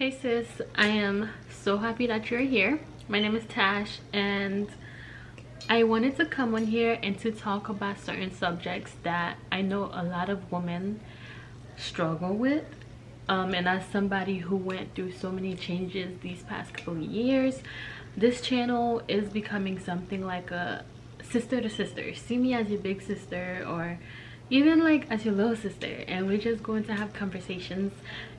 Hey sis, I am so happy that you're here. My name is Tash and I wanted to come on here and to talk about certain subjects that I know a lot of women struggle with. And as somebody who went through so many changes these past couple of years, this channel is becoming something like a sister to sister. See me as your big sister or even like as your little sister, and we're just going to have conversations.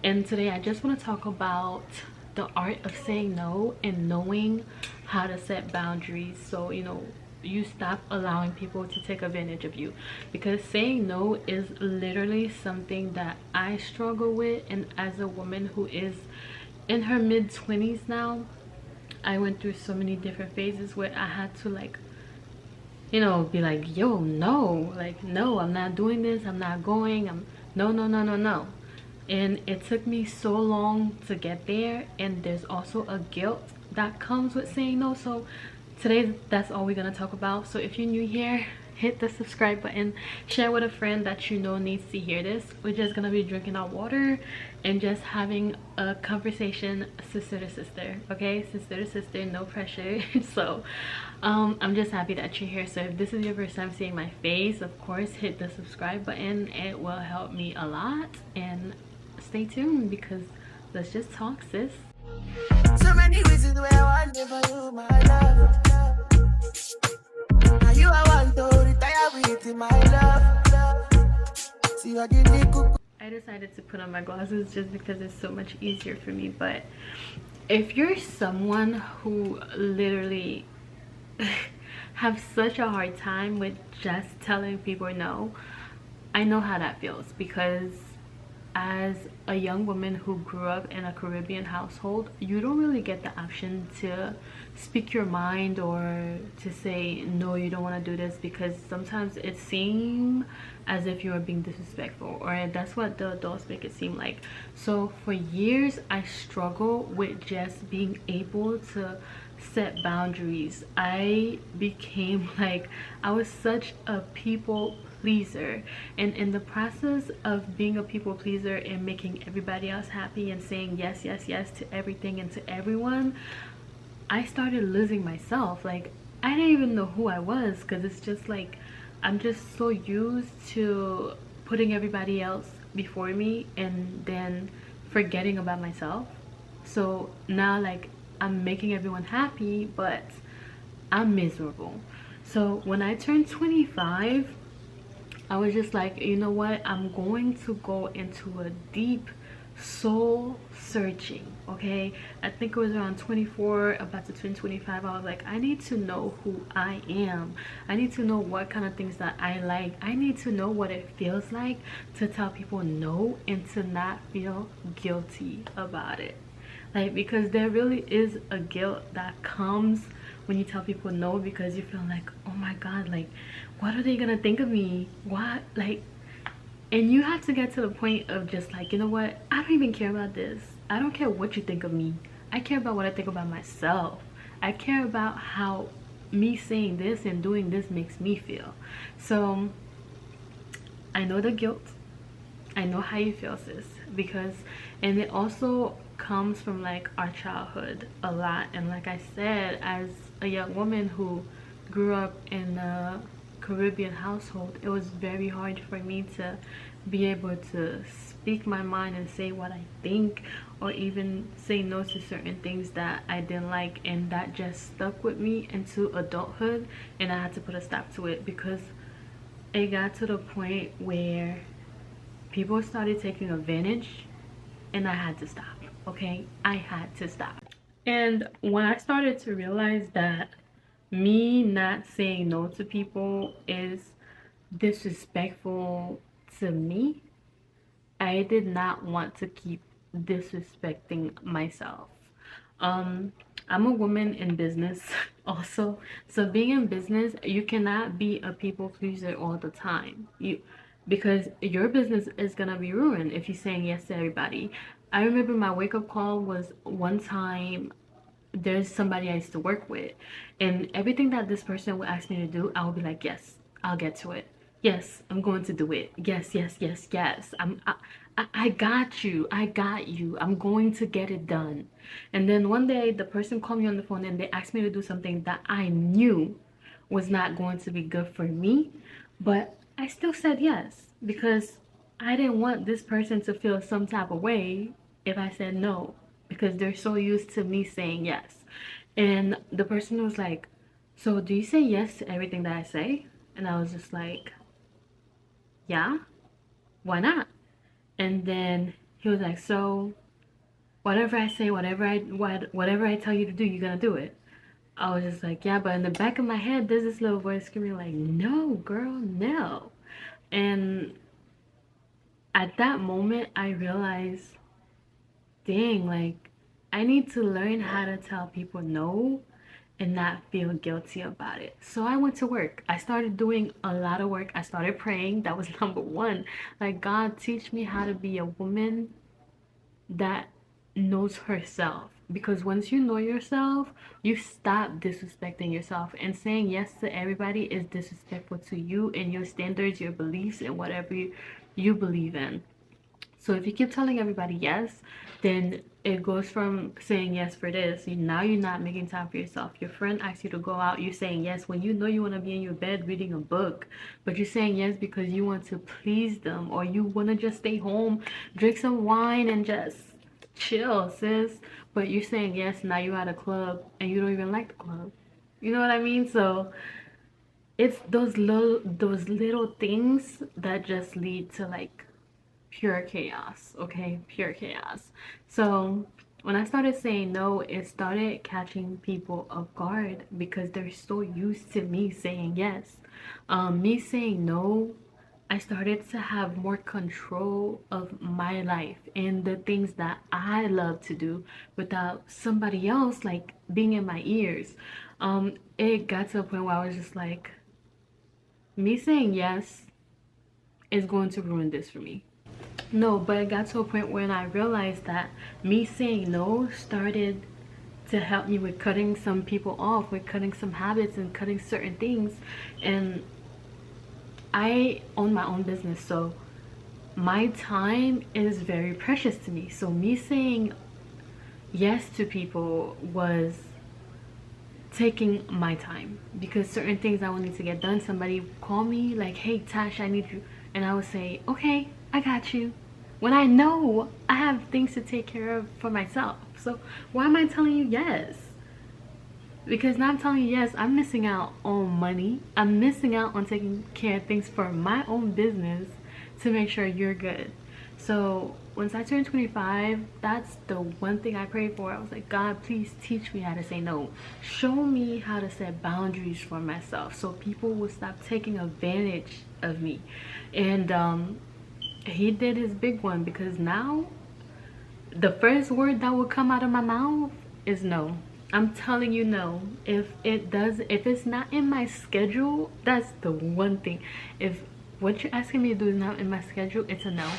And today I just want to talk about the art of saying no and knowing how to set boundaries, so you stop allowing people to take advantage of you, because saying no is literally something that I struggle with. And as a woman who is in her mid-20s now, I went through so many different phases where I had to be like, yo, no, like, no, I'm not doing this, I'm not going, no, no, no, no, no. And it took me so long to get there, and there's also a guilt that comes with saying no. So today, that's all we're gonna talk about. So if you're new here, hit the subscribe button, share with a friend that you know needs to hear this. We're just gonna be drinking our water and just having a conversation, sister to sister, okay? Sister to sister, no pressure. So I'm just happy that you're here. So if this is your first time seeing my face, of course hit the subscribe button. It will help me a lot, and stay tuned because let's just talk, sis. So many reasons where I want for you, my love. Now you I want to retire with my love. See, I decided to put on my glasses just because it's so much easier for me. But if you're someone who literally have such a hard time with just telling people no, I know how that feels, because as a young woman who grew up in a Caribbean household, you don't really get the option to speak your mind or to say no, you don't want to do this, because sometimes it seems as if you are being disrespectful, or that's what the adults make it seem like. So for years I struggled with just being able to set boundaries. I became like, I was such a people pleaser, and in the process of being a people pleaser and making everybody else happy and saying yes, yes, yes to everything and to everyone, I started losing myself. Like, I didn't even know who I was, because it's just like I'm just so used to putting everybody else before me and then forgetting about myself. So now, like, I'm making everyone happy, but I'm miserable. So when I turned 25, I was just like, you know what, I'm going to go into a deep soul searching. Okay, I think it was around 24, about to turn 25. I was like, I need to know who I am. I need to know what kind of things that I like. I need to know what it feels like to tell people no and to not feel guilty about it. Like, because there really is a guilt that comes when you tell people no, because you feel like, oh my god, like, what are they gonna think of me? What, like, and you have to get to the point of just like, you know what, I don't even care about this. I don't care what you think of me. I care about what I think about myself. I care about how me saying this and doing this makes me feel. So I know the guilt, I know how you feel, sis, because, and it also comes from like our childhood a lot. And like I said, as a young woman who grew up in a Caribbean household, it was very hard for me to be able to speak my mind and say what I think, or even say no to certain things that I didn't like. And that just stuck with me into adulthood, and I had to put a stop to it, because it got to the point where people started taking advantage, and I had to stop. Okay, I had to stop. And when I started to realize that me not saying no to people is disrespectful to me, I did not want to keep disrespecting myself. I'm a woman in business also. So being in business, you cannot be a people pleaser all the time. Because your business is gonna be ruined if you're saying yes to everybody. I remember my wake-up call was one time. There's somebody I used to work with, and everything that this person would ask me to do, I would be like, yes, I'll get to it. Yes, I'm going to do it. Yes, yes, yes, yes. I got you. I got you. I'm going to get it done. And then one day the person called me on the phone and they asked me to do something that I knew was not going to be good for me, but I still said yes because I didn't want this person to feel some type of way if I said no, because they're so used to me saying yes. And the person was like, "So do you say yes to everything that I say?" And I was just like, "Yeah, why not?" And then he was like, "So whatever I say, whatever I tell you to do, you're gonna do it." I was just like, "Yeah," but in the back of my head, there's this little voice screaming like, "No, girl, no." And at that moment, I realized, dang, like, I need to learn how to tell people no and not feel guilty about it. So I went to work. I started doing a lot of work. I started praying. That was number one. Like, God, teach me how to be a woman that knows herself, because once you know yourself, you stop disrespecting yourself, and saying yes to everybody is disrespectful to you and your standards, your beliefs, and whatever you believe in. So if you keep telling everybody yes, then it goes from saying yes for this. Now you're not making time for yourself. Your friend asks you to go out, you're saying yes when you know you want to be in your bed reading a book, but you're saying yes because you want to please them, or you want to just stay home, drink some wine, and just chill, sis. But you're saying yes, now you're at a club and you don't even like the club. You know what I mean? So it's those little things that just lead to like pure chaos. Okay, pure chaos. So when I started saying no, it started catching people off guard because they're so used to me saying yes. Me saying no, I started to have more control of my life and the things that I love to do without somebody else like being in my ears. It got to a point where I was just like, me saying yes is going to ruin this for me. No, but it got to a point when I realized that me saying no started to help me with cutting some people off, with cutting some habits and cutting certain things. And I own my own business, so my time is very precious to me. So me saying yes to people was taking my time, because certain things I would need to get done. Somebody call me like, "Hey Tash, I need you," and I would say, "Okay, I got you," when I know I have things to take care of for myself. So why am I telling you yes? Because now I'm telling you yes, I'm missing out on money. I'm missing out on taking care of things for my own business to make sure you're good. So once I turned 25, that's the one thing I prayed for. I was like, "God, please teach me how to say no. Show me how to set boundaries for myself so people will stop taking advantage of me." And he did his big one, because now the first word that will come out of my mouth is no. I'm telling you no. If it's not in my schedule, that's the one thing. If what you're asking me to do is not in my schedule, it's a no.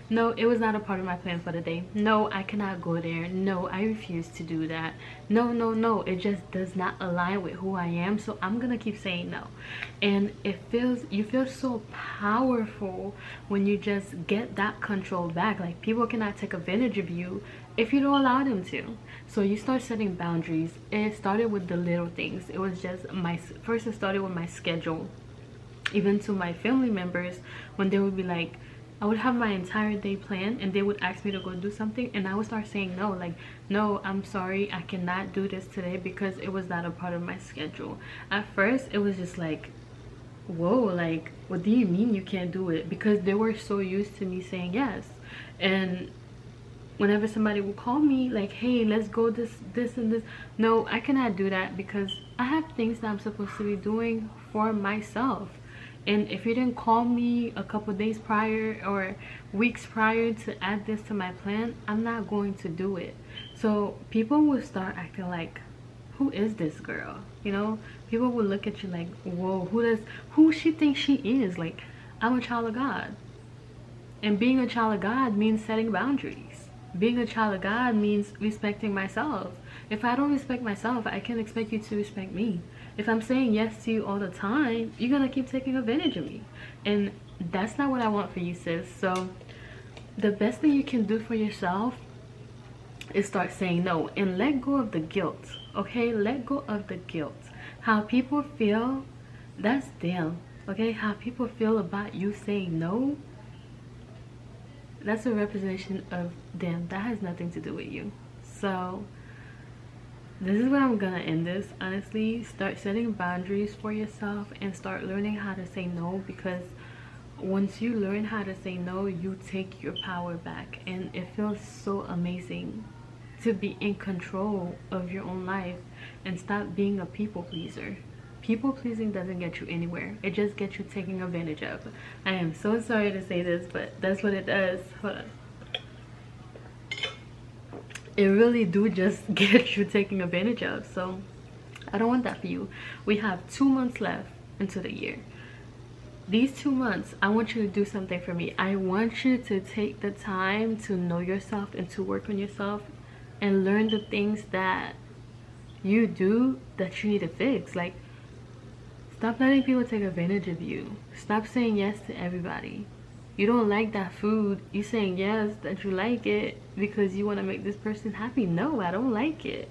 No, it was not a part of my plan for the day. No, I cannot go there. No, I refuse to do that. No, no, no. It just does not align with who I am. So I'm gonna keep saying no. And you feel so powerful when you just get that control back. Like, people cannot take advantage of you if you don't allow them to. So you start setting boundaries. It started with the little things. It was just first it started with my schedule. Even to my family members, when they would be like, I would have my entire day planned and they would ask me to go do something, and I would start saying no, like, "No, I'm sorry, I cannot do this today," because it was not a part of my schedule. At first it was just like, whoa, like, what do you mean you can't do it? Because they were so used to me saying yes. And whenever somebody would call me like, "Hey, let's go this and this," no, I cannot do that because I have things that I'm supposed to be doing for myself. And if you didn't call me a couple days prior or weeks prior to add this to my plan, I'm not going to do it. So people will start acting like, "Who is this girl?" You know, people will look at you like, "Whoa, who she thinks she is?" Like, I'm a child of God. And being a child of God means setting boundaries. Being a child of God means respecting myself. If I don't respect myself, I can't expect you to respect me. If I'm saying yes to you all the time, you're gonna keep taking advantage of me. And that's not what I want for you, sis. So the best thing you can do for yourself is start saying no and let go of the guilt. Okay, let go of the guilt. How people feel, that's them. Okay, how people feel about you saying no, that's a representation of them. That has nothing to do with you. So this is where I'm gonna end this. Honestly, start setting boundaries for yourself and start learning how to say no, because once you learn how to say no, you take your power back, and it feels so amazing to be in control of your own life and stop being a people pleaser. People pleasing doesn't get you anywhere. It just gets you taken advantage of. I am so sorry to say this, but that's what it does. Hold on. It really do just get you taken advantage of. So I don't want that for you. We have 2 months left into the year. These 2 months, I want you to do something for me. I want you to take the time to know yourself and to work on yourself and learn the things that you do that you need to fix. Like, stop letting people take advantage of you. Stop saying yes to everybody. You don't like that food, you saying yes that you like it because you want to make this person happy. No, I don't like it.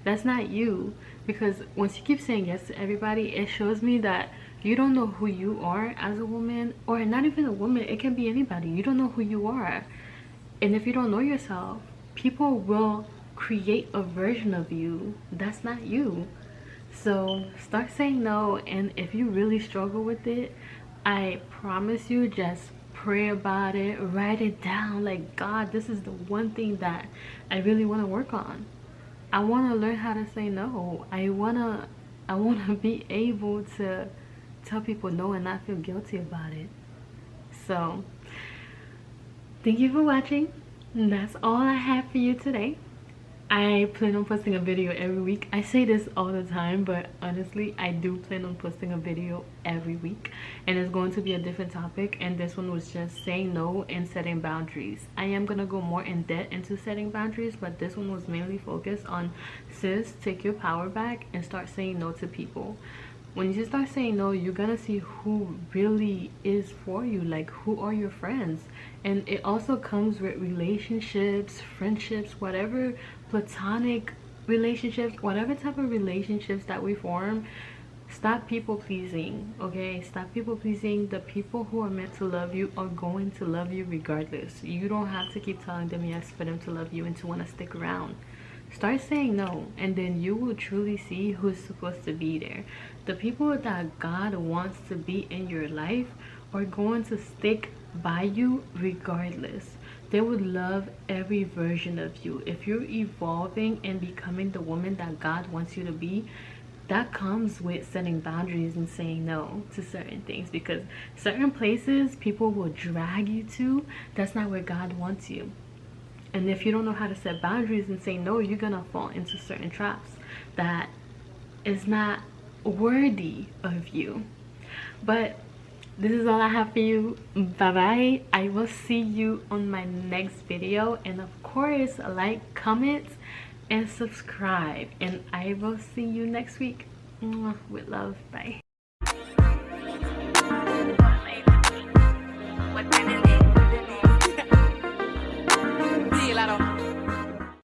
That's not you. Because once you keep saying yes to everybody, it shows me that you don't know who you are as a woman, or not even a woman, it can be anybody. You don't know who you are. And if you don't know yourself, people will create a version of you that's not you. So start saying no, and if you really struggle with it, I promise you, just pray about it, write it down. Like, God, this is the one thing that I really want to work on. I want to learn how to say no. I wanna be able to tell people no and not feel guilty about it. So thank you for watching. That's all I have for you today. I plan on posting a video every week. I say this all the time, but honestly, I do plan on posting a video every week, and it's going to be a different topic, and this one was just saying no and setting boundaries. I am gonna go more in depth into setting boundaries, but this one was mainly focused on, sis, take your power back and start saying no to people. When you start saying no, you're gonna see who really is for you, like who are your friends. And it also comes with relationships, friendships, whatever, platonic relationships, whatever type of relationships that we form. Stop people pleasing. Okay, stop people pleasing. The people who are meant to love you are going to love you regardless. You don't have to keep telling them yes for them to love you and to want to stick around. Start saying no, and then you will truly see who's supposed to be there. The people that God wants to be in your life are going to stick by you regardless. They would love every version of you. If you're evolving and becoming the woman that God wants you to be, that comes with setting boundaries and saying no to certain things, because certain places people will drag you to, that's not where God wants you. And if you don't know how to set boundaries and say no, you're gonna fall into certain traps that is not worthy of you. But this is all I have for you. Bye bye. I will see you on my next video, and of course, like, comment, and subscribe, and I will see you next week. With love. Bye.